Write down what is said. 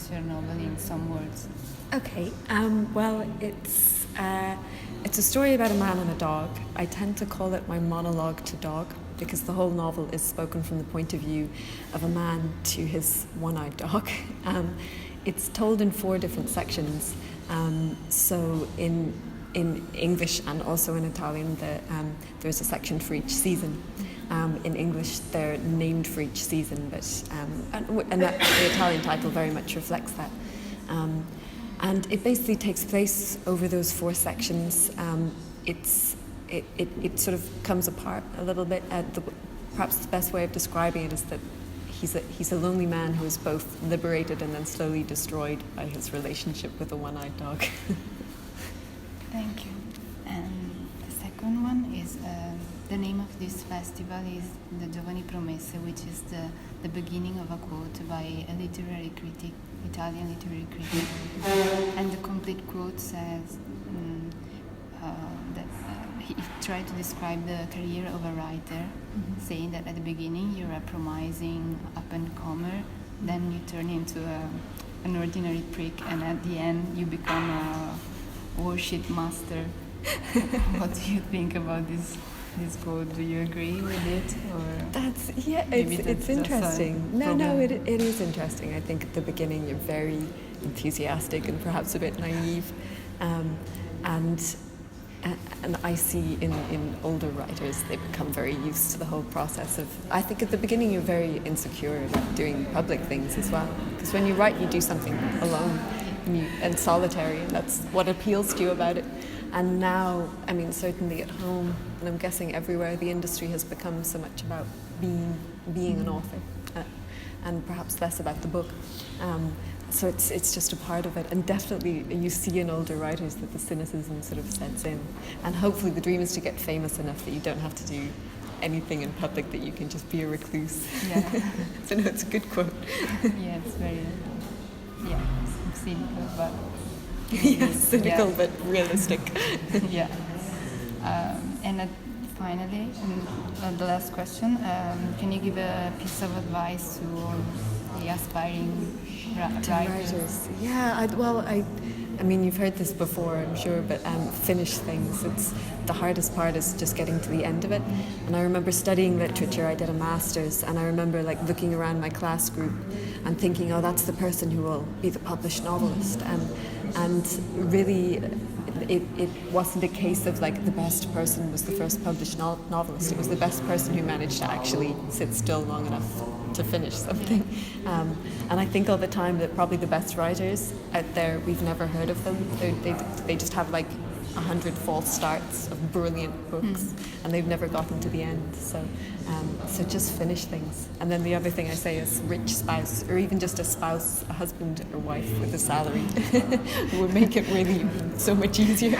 summarize your novel in some words? Okay, well, it's a story about a man and a dog. I tend to call it my monologue to dog because the whole novel is spoken from the point of view of a man to his one-eyed dog. It's told in 4 different sections. So in English and also in Italian, there's a section for each season. In English, they're named for each season, but and the Italian title very much reflects that. And it basically takes place over those 4 sections. It sort of comes apart a little bit. Perhaps the best way of describing it is that he's a lonely man who is both liberated and then slowly destroyed by his relationship with a one-eyed dog. Thank you. And the second one is the name of this festival is the Giovani promesse, which is the beginning of a quote by a literary critic, Italian literary critic. And the complete quote says that he tried to describe the career of a writer, saying that at the beginning you're a promising up-and-comer, then you turn into an ordinary prick, and at the end you become a worship master. What do you think about this quote? Do you agree with it, or it's interesting. No, it is interesting. I think at the beginning you're very enthusiastic and perhaps a bit naive, and I see in older writers they become very used to the whole process of. I think at the beginning you're very insecure about doing public things as well, because when you write you do something alone and solitary, and that's what appeals to you about it. And now, I mean, certainly at home, and I'm guessing everywhere, the industry has become so much about being an author, and perhaps less about the book. So it's just a part of it, and definitely you see in older writers that the cynicism sort of sets in. And hopefully the dream is to get famous enough that you don't have to do anything in public, that you can just be a recluse. Yeah. So no, it's a good quote. Yeah, it's very, cynical, but... cynical, but realistic. Yeah. And finally, the last question, can you give a piece of advice to the aspiring writers? Yeah, I mean, you've heard this before, I'm sure, but finish things. It's the hardest part is just getting to the end of it. And I remember studying literature. I did a master's, and I remember looking around my class group and thinking, oh, that's the person who will be the published novelist. And really, it wasn't a case of the best person was the first published novelist. It was the best person who managed to actually sit still long enough to finish something. And I think all the time that probably the best writers out there, we've never heard of them. They just have 100 false starts of brilliant books, and they've never gotten to the end. So just finish things. And then the other thing I say is rich spouse, or even just a spouse, a husband or wife with a salary, would make it really so much easier.